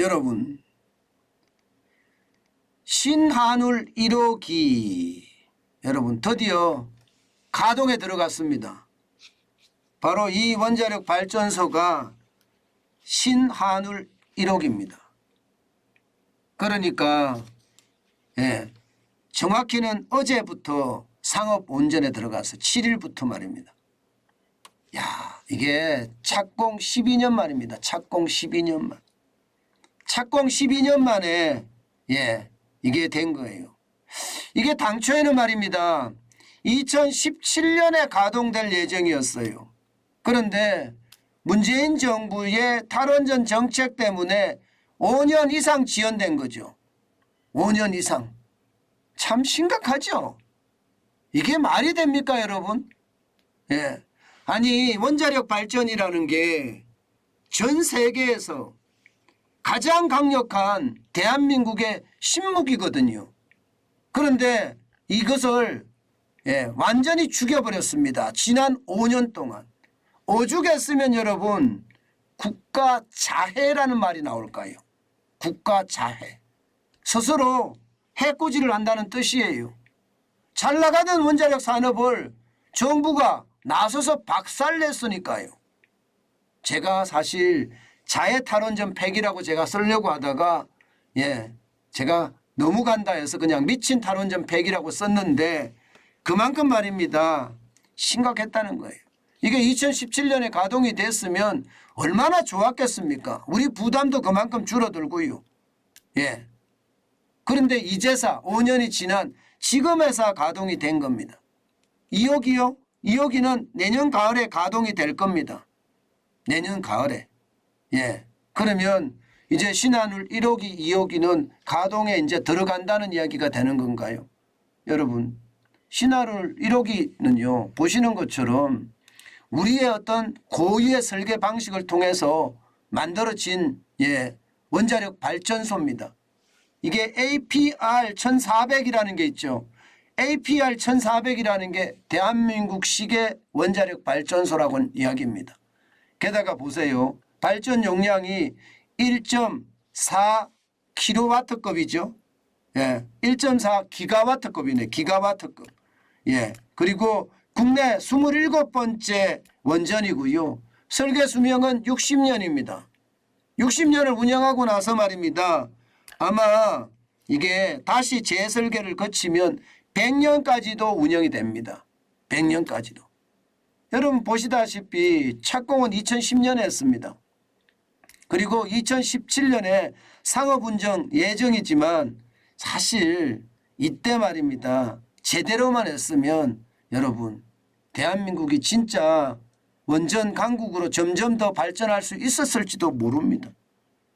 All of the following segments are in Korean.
여러분, 신한울 1호기 여러분 드디어 가동에 들어갔습니다. 바로 이 원자력 발전소가 신한울 1호기입니다. 그러니까 정확히는 어제부터 상업 운전에 들어가서 7일부터 말입니다. 야, 이게 착공 12년 만입니다. 착공 12년 만. 착공 12년 만에 이게 된 거예요. 이게 당초에는 말입니다. 2017년에 가동될 예정이었어요. 그런데 문재인 정부의 탈원전 정책 때문에 5년 이상 지연된 거죠. 5년 이상. 참 심각하죠. 이게 말이 됩니까, 여러분? 아니, 원자력 발전이라는 게 전 세계에서 가장 강력한 대한민국의 신무기거든요. 그런데 이것을 완전히 죽여버렸습니다. 지난 5년 동안. 오죽했으면 여러분 국가자해라는 말이 나올까요? 국가자해. 스스로 해코지를 한다는 뜻이에요. 잘 나가던 원자력 산업을 정부가 나서서 박살냈으니까요. 제가 사실 자해 탈원전 폐기라고 제가 쓰려고 하다가 제가 너무 간다 해서 그냥 미친 탈원전 폐기라고 썼는데 그만큼 말입니다. 심각했다는 거예요. 이게 2017년에 가동이 됐으면 얼마나 좋았겠습니까? 우리 부담도 그만큼 줄어들고요. 그런데 이제서 5년이 지난 지금에서 가동이 된 겁니다. 2호기요? 2호기는 내년 가을에 가동이 될 겁니다. 내년 가을에. 그러면 이제 신한울 1호기, 2호기는 가동에 이제 들어간다는 이야기가 되는 건가요? 여러분, 신한울 1호기는요, 보시는 것처럼 우리의 어떤 고유의 설계 방식을 통해서 만들어진 원자력 발전소입니다. 이게 APR 1400이라는 게 있죠. APR 1400이라는 게 대한민국식의 원자력 발전소라고 이야기입니다. 게다가 보세요. 발전 용량이 1.4kW급이죠. 1.4 기가와트급이네. 기가와트급. 그리고 국내 27번째 원전이고요. 설계 수명은 60년입니다. 60년을 운영하고 나서 말입니다. 아마 이게 다시 재설계를 거치면 100년까지도 운영이 됩니다. 100년까지도. 여러분 보시다시피 착공은 2010년에 했습니다. 그리고 2017년에 상업운전 예정이지만 사실 이때 말입니다. 제대로만 했으면 여러분 대한민국이 진짜 원전 강국으로 점점 더 발전할 수 있었을지도 모릅니다.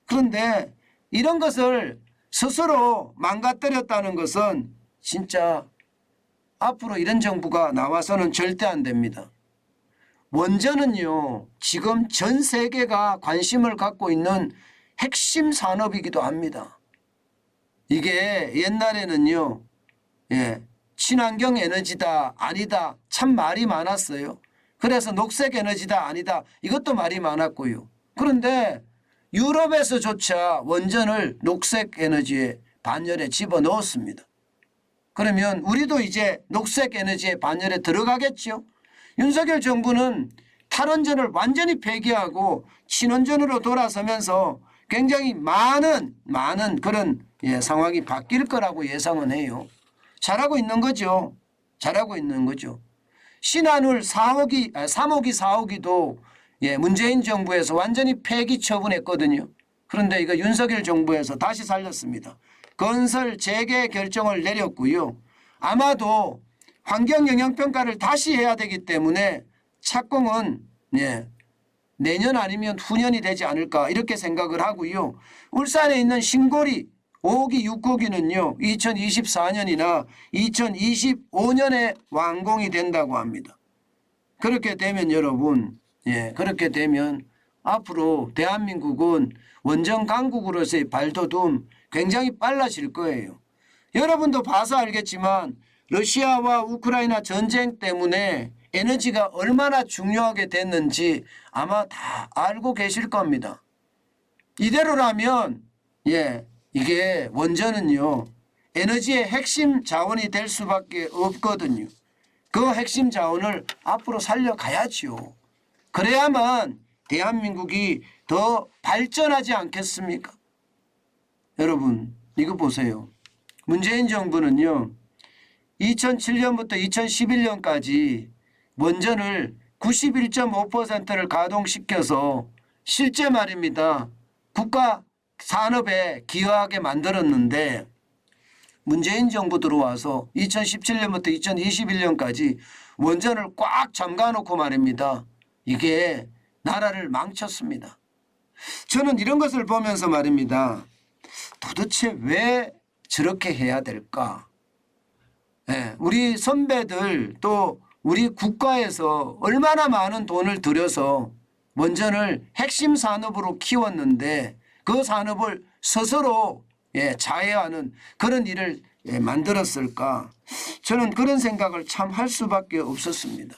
그런데 이런 것을 스스로 망가뜨렸다는 것은 진짜 앞으로 이런 정부가 나와서는 절대 안 됩니다. 원전은요, 지금 전 세계가 관심을 갖고 있는 핵심 산업이기도 합니다. 이게 옛날에는요, 친환경 에너지다, 아니다, 참 말이 많았어요. 그래서 녹색 에너지다, 아니다, 이것도 말이 많았고요. 그런데 유럽에서조차 원전을 녹색 에너지의 반열에 집어넣었습니다. 그러면 우리도 이제 녹색 에너지의 반열에 들어가겠죠. 윤석열 정부는 탈원전을 완전히 폐기하고 친원전으로 돌아서면서 굉장히 많은 그런 상황이 바뀔 거라고 예상은 해요. 잘하고 있는 거죠. 잘하고 있는 거죠. 신한울 3호기, 4호기도 문재인 정부에서 완전히 폐기 처분했거든요. 그런데 이거 윤석열 정부에서 다시 살렸습니다. 건설 재개 결정을 내렸고요. 아마도 환경영향평가를 다시 해야 되기 때문에 착공은 내년 아니면 후년이 되지 않을까 이렇게 생각을 하고요. 울산에 있는 신고리 5호기 6호기는요. 2024년이나 2025년에 완공이 된다고 합니다. 그렇게 되면 여러분 그렇게 되면 앞으로 대한민국은 원전 강국으로서의 발돋움 굉장히 빨라질 거예요. 여러분도 봐서 알겠지만 러시아와 우크라이나 전쟁 때문에 에너지가 얼마나 중요하게 됐는지 아마 다 알고 계실 겁니다. 이대로라면 예, 이게 원전은요 에너지의 핵심 자원이 될 수밖에 없거든요. 그 핵심 자원을 앞으로 살려가야지요. 그래야만 대한민국이 더 발전하지 않겠습니까? 여러분 이거 보세요. 문재인 정부는요 2007년부터 2011년까지 원전을 91.5%를 가동시켜서 실제 말입니다. 국가 산업에 기여하게 만들었는데 문재인 정부 들어와서 2017년부터 2021년까지 원전을 꽉 잠가놓고 말입니다. 이게 나라를 망쳤습니다. 저는 이런 것을 보면서 말입니다. 도대체 왜 저렇게 해야 될까? 네, 우리 선배들 또 우리 국가에서 얼마나 많은 돈을 들여서 원전을 핵심 산업으로 키웠는데 그 산업을 스스로 자해하는 그런 일을 만들었을까? 저는 그런 생각을 참 할 수밖에 없었습니다.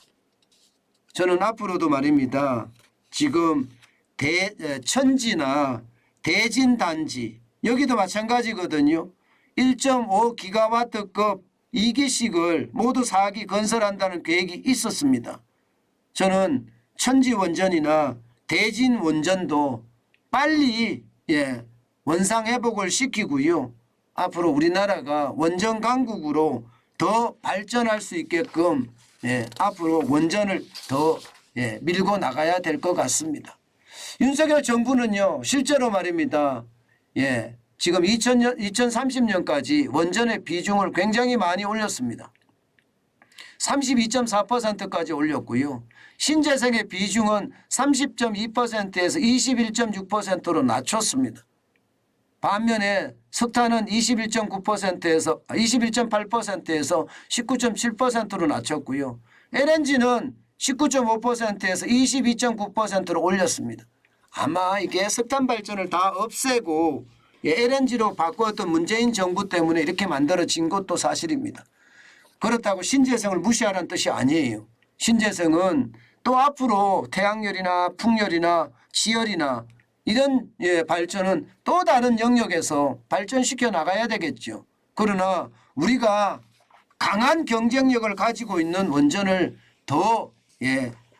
저는 앞으로도 말입니다. 지금 천지나 대진단지 여기도 마찬가지거든요. 1.5기가와트급 2기씩을 모두 4기 건설한다는 계획이 있었습니다. 저는 천지원전이나 대진원전도 빨리 원상회복을 시키고요. 앞으로 우리나라가 원전 강국으로 더 발전할 수 있게끔 앞으로 원전을 더 밀고 나가야 될 것 같습니다. 윤석열 정부는요. 실제로 말입니다. 지금 2030년까지 원전의 비중을 굉장히 많이 올렸습니다. 32.4%까지 올렸고요. 신재생의 비중은 30.2%에서 21.6%로 낮췄습니다. 반면에 석탄은 21.9%에서 21.8%에서 19.7%로 낮췄고요. LNG는 19.5%에서 22.9%로 올렸습니다. 아마 이게 석탄 발전을 다 없애고 LNG로 바꾸었던 문재인 정부 때문에 이렇게 만들어진 것도 사실입니다. 그렇다고 신재생을 무시하라는 뜻이 아니에요. 신재생은 또 앞으로 태양열이나 풍열이나 지열이나 이런 발전은 또 다른 영역에서 발전시켜 나가야 되겠죠. 그러나 우리가 강한 경쟁력을 가지고 있는 원전을 더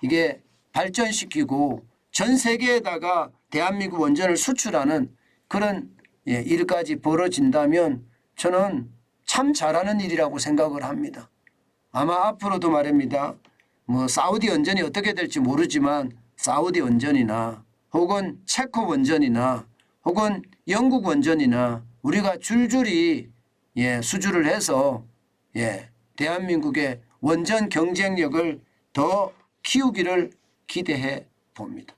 이게 발전시키고 전 세계에다가 대한민국 원전을 수출하는 그런 일까지 벌어진다면 저는 참 잘하는 일이라고 생각을 합니다. 아마 앞으로도 말입니다. 뭐 사우디 원전이 어떻게 될지 모르지만 사우디 원전이나 혹은 체코 원전이나 혹은 영국 원전이나 우리가 줄줄이 수주를 해서 대한민국의 원전 경쟁력을 더 키우기를 기대해 봅니다.